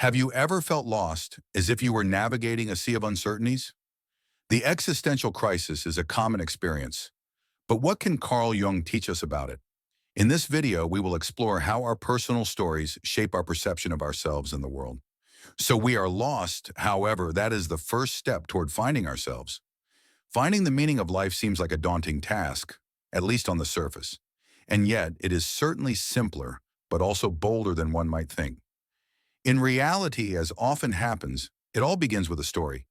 Have you ever felt lost, as if you were navigating a sea of uncertainties? The existential crisis is a common experience, but what can Carl Jung teach us about it? In this video, we will explore how our personal stories shape our perception of ourselves and the world. So we are lost, however, that is the first step toward finding ourselves. Finding the meaning of life seems like a daunting task, at least on the surface. And yet, it is certainly simpler, but also bolder than one might think. In reality, as often happens, it all begins with a story,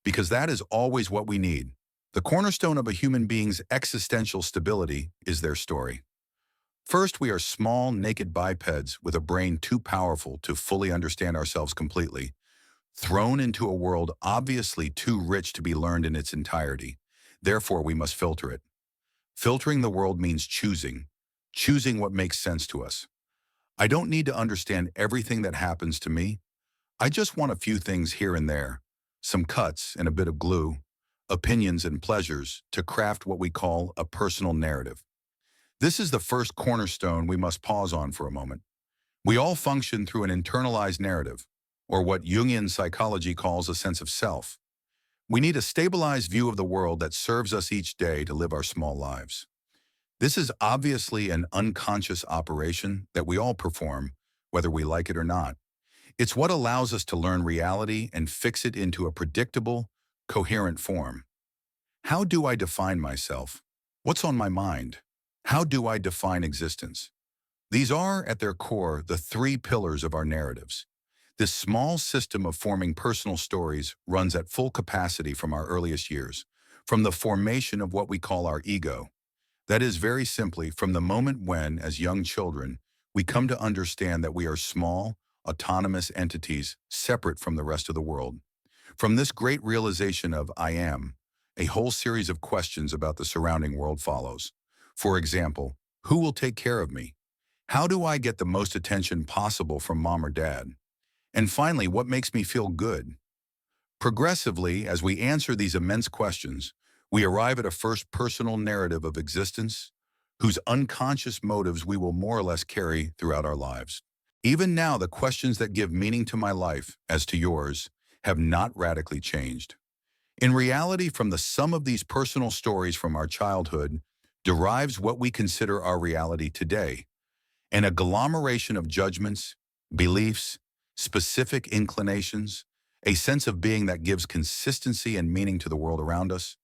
because that is always what we need. The cornerstone of a human being's existential stability is their story. First, we are small, naked bipeds with a brain too powerful to fully understand ourselves completely, thrown into a world obviously too rich to be learned in its entirety. Therefore, we must filter it. Filtering the world means choosing what makes sense to us. I don't need to understand everything that happens to me. I just want a few things here and there, some cuts and a bit of glue, opinions and pleasures to craft what we call a personal narrative. This is the first cornerstone we must pause on for a moment. We all function through an internalized narrative, or what Jungian psychology calls a sense of self. We need a stabilized view of the world that serves us each day to live our small lives. This is obviously an unconscious operation that we all perform, whether we like it or not. It's what allows us to learn reality and fix it into a predictable, coherent form. How do I define myself? What's on my mind? How do I define existence? These are, at their core, the three pillars of our narratives. This small system of forming personal stories runs at full capacity from our earliest years, from the formation of what we call our ego. That is, very simply, from the moment when, as young children, we come to understand that we are small, autonomous entities separate from the rest of the world. From this great realization of I am, a whole series of questions about the surrounding world follows. For example, who will take care of me? How do I get the most attention possible from mom or dad? And finally, what makes me feel good? Progressively, as we answer these immense questions, we arrive at a first personal narrative of existence, whose unconscious motives we will more or less carry throughout our lives. Even now, the questions that give meaning to my life, as to yours, have not radically changed. In reality, from the sum of these personal stories from our childhood derives what we consider our reality today, an agglomeration of judgments, beliefs, specific inclinations, a sense of being that gives consistency and meaning to the world around us.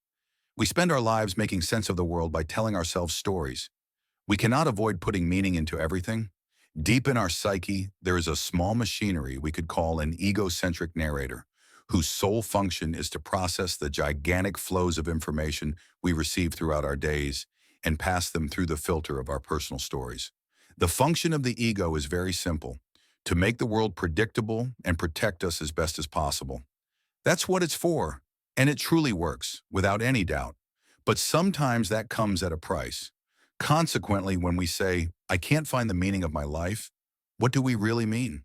We spend our lives making sense of the world by telling ourselves stories. We cannot avoid putting meaning into everything. Deep in our psyche, there is a small machinery we could call an egocentric narrator, whose sole function is to process the gigantic flows of information we receive throughout our days and pass them through the filter of our personal stories. The function of the ego is very simple: to make the world predictable and protect us as best as possible. That's what it's for, and it truly works, without any doubt. But sometimes that comes at a price. Consequently, when we say, I can't find the meaning of my life, what do we really mean?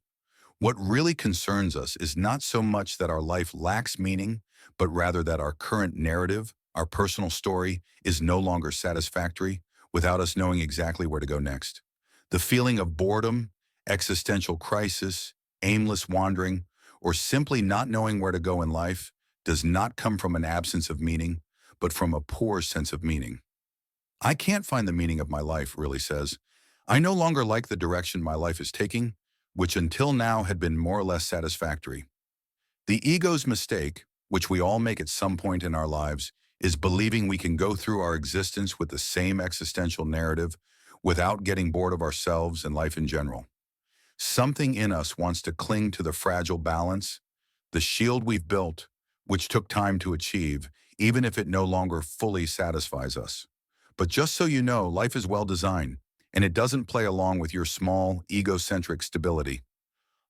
What really concerns us is not so much that our life lacks meaning, but rather that our current narrative, our personal story, is no longer satisfactory without us knowing exactly where to go next. The feeling of boredom, existential crisis, aimless wandering, or simply not knowing where to go in life does not come from an absence of meaning, but from a poor sense of meaning. I can't find the meaning of my life, really says. I no longer like the direction my life is taking, which until now had been more or less satisfactory. The ego's mistake, which we all make at some point in our lives, is believing we can go through our existence with the same existential narrative without getting bored of ourselves and life in general. Something in us wants to cling to the fragile balance, the shield we've built, which took time to achieve, even if it no longer fully satisfies us. But just so you know, life is well designed, and it doesn't play along with your small, egocentric stability.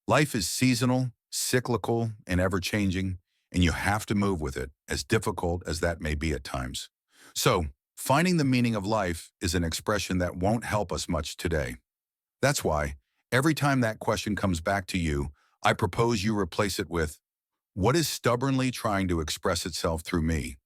Life is seasonal, cyclical, and ever-changing, and you have to move with it, as difficult as that may be at times. So, finding the meaning of life is an expression that won't help us much today. That's why, every time that question comes back to you, I propose you replace it with, what is stubbornly trying to express itself through me?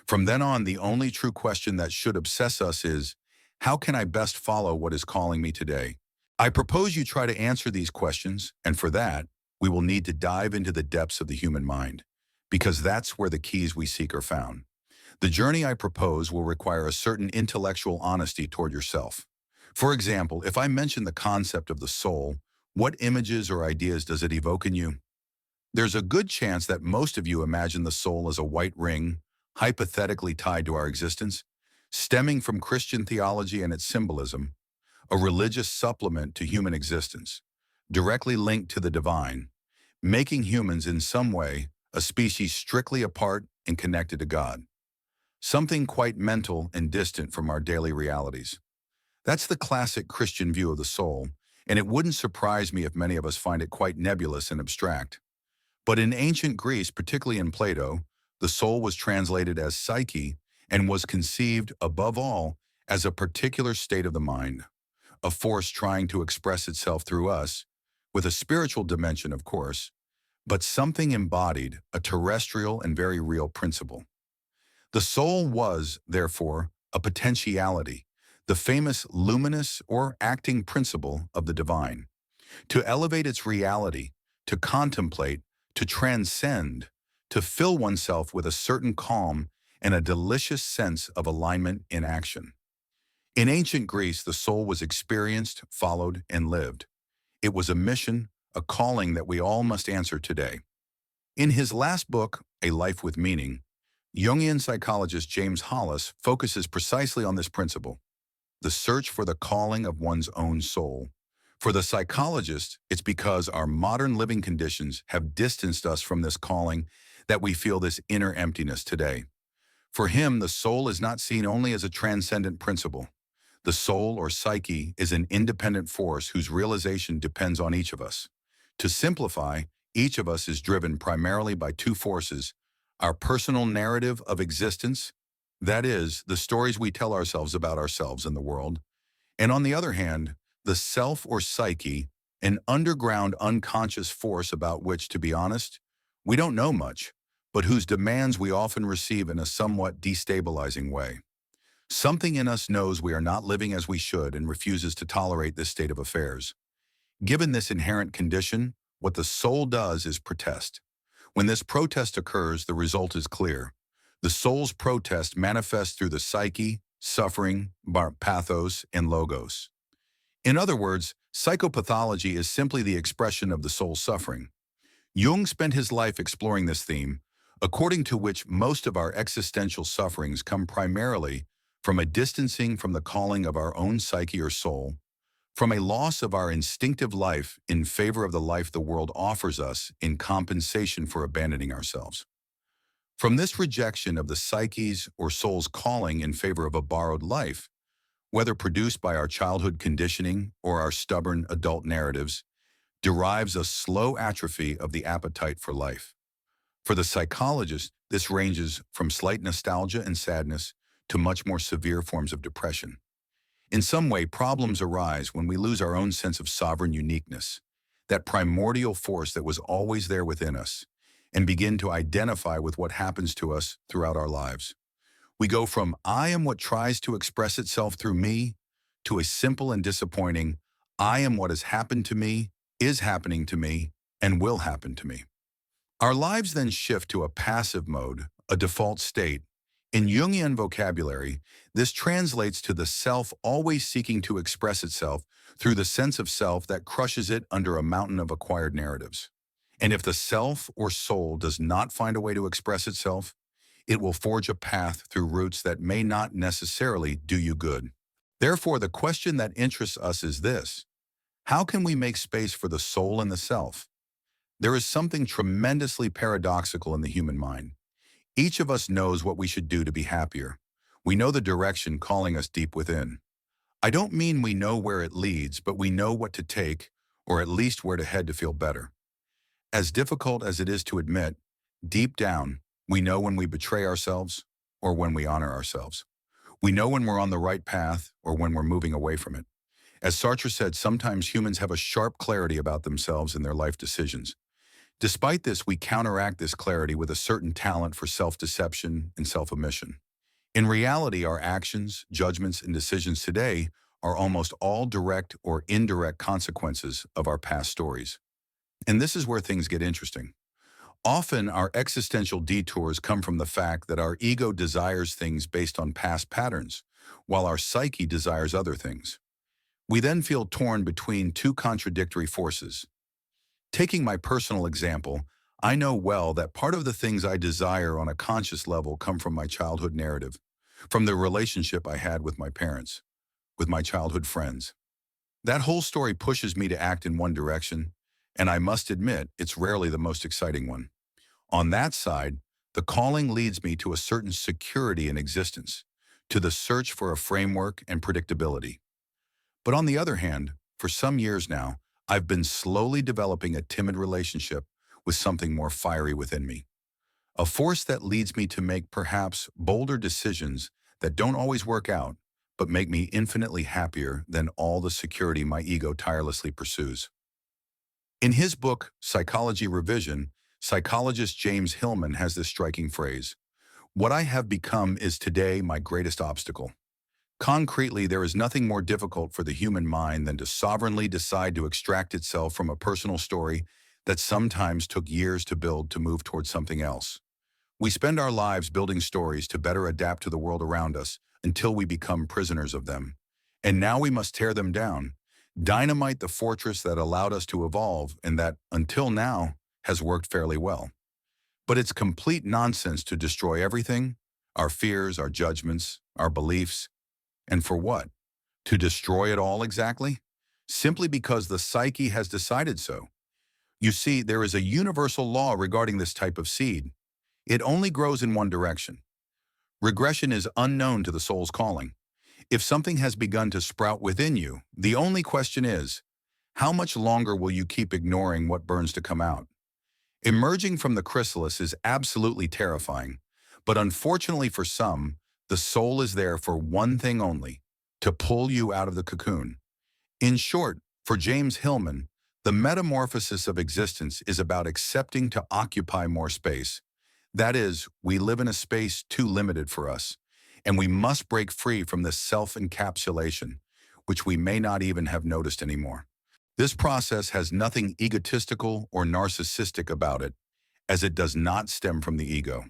From then on, the only true question that should obsess us is, how can I best follow what is calling me today? I propose you try to answer these questions, and for that, we will need to dive into the depths of the human mind, because that's where the keys we seek are found. The journey I propose will require a certain intellectual honesty toward yourself. For example, if I mention the concept of the soul, what images or ideas does it evoke in you? There's a good chance that most of you imagine the soul as a white ring, hypothetically tied to our existence, stemming from Christian theology and its symbolism, a religious supplement to human existence, directly linked to the divine, making humans in some way a species strictly apart and connected to God, something quite mental and distant from our daily realities. That's the classic Christian view of the soul, and it wouldn't surprise me if many of us find it quite nebulous and abstract. But in ancient Greece, particularly in Plato, the soul was translated as psyche and was conceived, above all, as a particular state of the mind, a force trying to express itself through us, with a spiritual dimension, of course, but something embodied, a terrestrial and very real principle. The soul was, therefore, a potentiality, the famous luminous or acting principle of the divine. To elevate its reality, to contemplate, to transcend, to fill oneself with a certain calm and a delicious sense of alignment in action. In ancient Greece, the soul was experienced, followed, and lived. It was a mission, a calling that we all must answer today. In his last book, A Life with Meaning, Jungian psychologist James Hollis focuses precisely on this principle, the search for the calling of one's own soul. For the psychologist, it's because our modern living conditions have distanced us from this calling that we feel this inner emptiness today. For him, the soul is not seen only as a transcendent principle. The soul or psyche is an independent force whose realization depends on each of us. To simplify, each of us is driven primarily by two forces: our personal narrative of existence, that is, the stories we tell ourselves about ourselves and the world, and on the other hand, the self or psyche, an underground unconscious force about which, to be honest, we don't know much, but whose demands we often receive in a somewhat destabilizing way. Something in us knows we are not living as we should and refuses to tolerate this state of affairs. Given this inherent condition, what the soul does is protest. When this protest occurs, the result is clear. The soul's protest manifests through the psyche, suffering, pathos, and logos. In other words, psychopathology is simply the expression of the soul's suffering. Jung spent his life exploring this theme, according to which most of our existential sufferings come primarily from a distancing from the calling of our own psyche or soul, from a loss of our instinctive life in favor of the life the world offers us in compensation for abandoning ourselves. From this rejection of the psyche's or soul's calling in favor of a borrowed life, whether produced by our childhood conditioning or our stubborn adult narratives, derives a slow atrophy of the appetite for life. For the psychologist, this ranges from slight nostalgia and sadness to much more severe forms of depression. In some way, problems arise when we lose our own sense of sovereign uniqueness, that primordial force that was always there within us, and begin to identify with what happens to us throughout our lives. We go from "I am what tries to express itself through me" to a simple and disappointing "I am what has happened to me, is happening to me, and will happen to me." Our lives then shift to a passive mode, a default state. In Jungian vocabulary, this translates to the self always seeking to express itself through the sense of self that crushes it under a mountain of acquired narratives. And if the self or soul does not find a way to express itself, it will forge a path through routes that may not necessarily do you good. Therefore, the question that interests us is this: how can we make space for the soul and the self? There is something tremendously paradoxical in the human mind. Each of us knows what we should do to be happier. We know the direction calling us deep within. I don't mean we know where it leads, but we know what to take, or at least where to head to feel better. As difficult as it is to admit, deep down, we know when we betray ourselves or when we honor ourselves. We know when we're on the right path or when we're moving away from it. As Sartre said, sometimes humans have a sharp clarity about themselves and their life decisions. Despite this, we counteract this clarity with a certain talent for self-deception and self-omission. In reality, our actions, judgments, and decisions today are almost all direct or indirect consequences of our past stories. And this is where things get interesting. Often, our existential detours come from the fact that our ego desires things based on past patterns, while our psyche desires other things. We then feel torn between two contradictory forces. Taking my personal example, I know well that part of the things I desire on a conscious level come from my childhood narrative, from the relationship I had with my parents, with my childhood friends. That whole story pushes me to act in one direction, and I must admit, it's rarely the most exciting one. On that side, the calling leads me to a certain security in existence, to the search for a framework and predictability. But on the other hand, for some years now, I've been slowly developing a timid relationship with something more fiery within me. A force that leads me to make perhaps bolder decisions that don't always work out, but make me infinitely happier than all the security my ego tirelessly pursues. In his book, Psychology Revision, psychologist James Hillman has this striking phrase: "What I have become is today my greatest obstacle." Concretely, there is nothing more difficult for the human mind than to sovereignly decide to extract itself from a personal story that sometimes took years to build to move towards something else. We spend our lives building stories to better adapt to the world around us until we become prisoners of them. And now we must tear them down, dynamite the fortress that allowed us to evolve and that, until now, has worked fairly well. But it's complete nonsense to destroy everything: our fears, our judgments, our beliefs. And for what? To destroy it all exactly? Simply because the psyche has decided so. You see, there is a universal law regarding this type of seed. It only grows in one direction. Regression is unknown to the soul's calling. If something has begun to sprout within you, the only question is, how much longer will you keep ignoring what burns to come out? Emerging from the chrysalis is absolutely terrifying, but unfortunately for some, the soul is there for one thing only: to pull you out of the cocoon. In short, for James Hillman, the metamorphosis of existence is about accepting to occupy more space. That is, we live in a space too limited for us, and we must break free from this self-encapsulation, which we may not even have noticed anymore. This process has nothing egotistical or narcissistic about it, as it does not stem from the ego.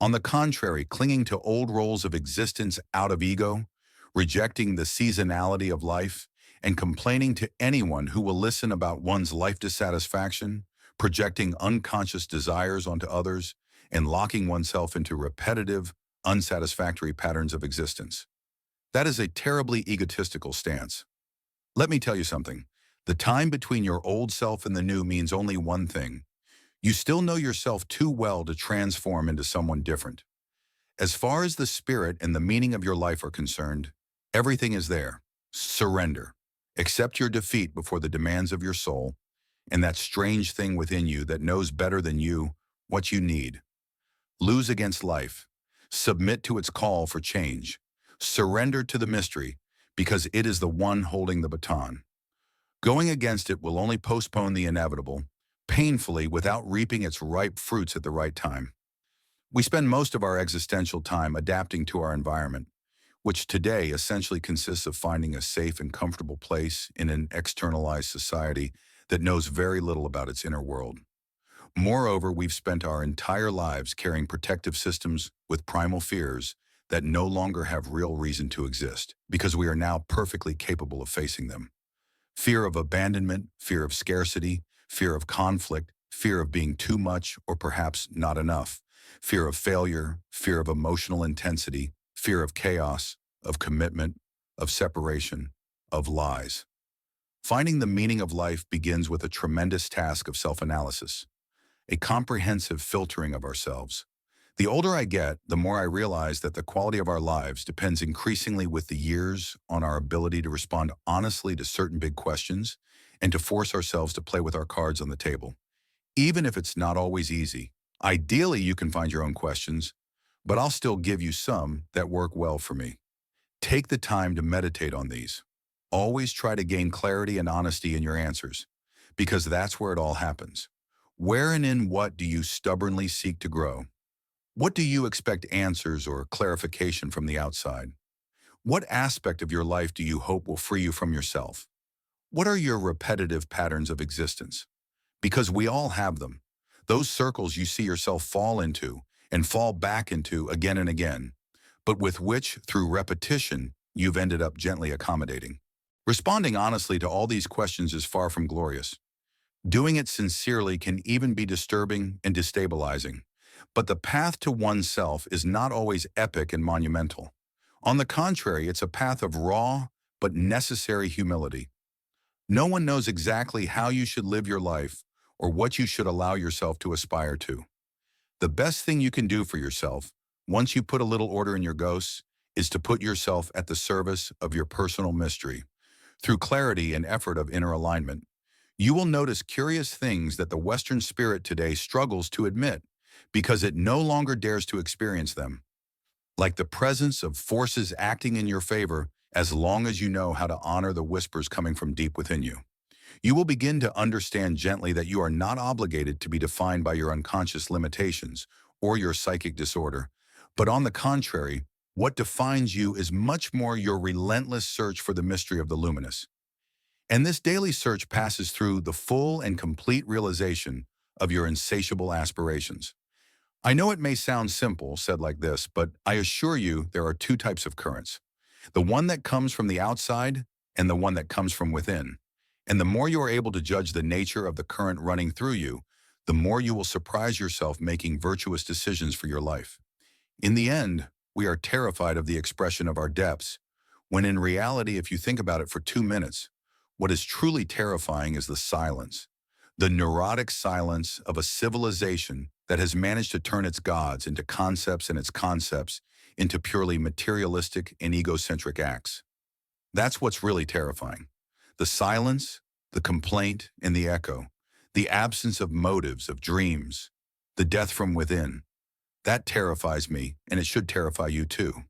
On the contrary, clinging to old roles of existence out of ego, rejecting the seasonality of life, and complaining to anyone who will listen about one's life dissatisfaction, projecting unconscious desires onto others, and locking oneself into repetitive, unsatisfactory patterns of existence. That is a terribly egotistical stance. Let me tell you something. The time between your old self and the new means only one thing: you still know yourself too well to transform into someone different. As far as the spirit and the meaning of your life are concerned, everything is there. Surrender. Accept your defeat before the demands of your soul and that strange thing within you that knows better than you what you need. Lose against life. Submit to its call for change. Surrender to the mystery, because it is the one holding the baton. Going against it will only postpone the inevitable, painfully, without reaping its ripe fruits at the right time. We spend most of our existential time adapting to our environment, which today essentially consists of finding a safe and comfortable place in an externalized society that knows very little about its inner world. Moreover, we've spent our entire lives carrying protective systems with primal fears that no longer have real reason to exist, because we are now perfectly capable of facing them. Fear of abandonment, fear of scarcity, fear of conflict, fear of being too much or perhaps not enough, fear of failure, fear of emotional intensity, fear of chaos, of commitment, of separation, of lies. Finding the meaning of life begins with a tremendous task of self-analysis, a comprehensive filtering of ourselves. The older I get, the more I realize that the quality of our lives depends increasingly with the years on our ability to respond honestly to certain big questions and to force ourselves to play with our cards on the table. Even if it's not always easy. Ideally, you can find your own questions, but I'll still give you some that work well for me. Take the time to meditate on these. Always try to gain clarity and honesty in your answers, because that's where it all happens. Where and in what do you stubbornly seek to grow? What do you expect answers or clarification from the outside? What aspect of your life do you hope will free you from yourself? What are your repetitive patterns of existence? because we all have them. Those circles you see yourself fall into and fall back into again and again, but with which, through repetition, you've ended up gently accommodating. Responding honestly to all these questions is far from glorious. Doing it sincerely can even be disturbing and destabilizing. But the path to oneself is not always epic and monumental. On the contrary, it's a path of raw but necessary humility. No one knows exactly how you should live your life or what you should allow yourself to aspire to. The best thing you can do for yourself, once you put a little order in your ghosts, is to put yourself at the service of your personal mystery. Through clarity and effort of inner alignment, you will notice curious things that the Western spirit today struggles to admit because it no longer dares to experience them, like the presence of forces acting in your favor as long as you know how to honor the whispers coming from deep within you. You will begin to understand gently that you are not obligated to be defined by your unconscious limitations or your psychic disorder, but on the contrary, what defines you is much more your relentless search for the mystery of the luminous. And this daily search passes through the full and complete realization of your insatiable aspirations. I know it may sound simple, said like this, but I assure you there are two types of currents. The one that comes from the outside and the one that comes from within. And the more you are able to judge the nature of the current running through you, the more you will surprise yourself making virtuous decisions for your life. In the end, we are terrified of the expression of our depths, when in reality, if you think about it for 2 minutes, what is truly terrifying is the silence, the neurotic silence of a civilization that has managed to turn its gods into concepts and its concepts into purely materialistic and egocentric acts. That's what's really terrifying. The silence, the complaint, and the echo, the absence of motives, of dreams, the death from within. That terrifies me, and it should terrify you too.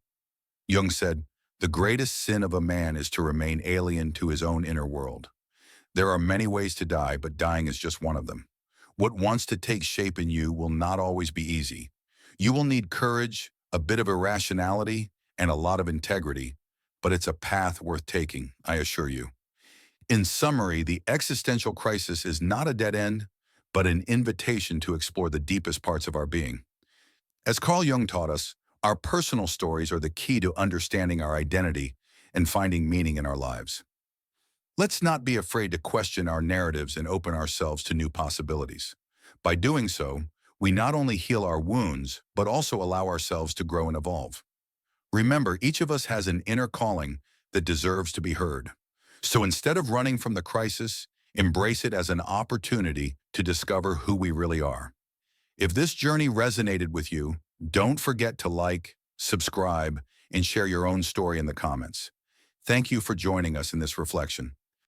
Jung said, "The greatest sin of a man is to remain alien to his own inner world." There are many ways to die, but dying is just one of them. What wants to take shape in you will not always be easy. You will need courage, a bit of irrationality, and a lot of integrity, but it's a path worth taking, I assure you. In summary, the existential crisis is not a dead end, but an invitation to explore the deepest parts of our being. As Carl Jung taught us, our personal stories are the key to understanding our identity and finding meaning in our lives. Let's not be afraid to question our narratives and open ourselves to new possibilities. By doing so, we not only heal our wounds, but also allow ourselves to grow and evolve. Remember, each of us has an inner calling that deserves to be heard. So instead of running from the crisis, embrace it as an opportunity to discover who we really are. If this journey resonated with you, don't forget to like, subscribe, and share your own story in the comments. Thank you for joining us in this reflection.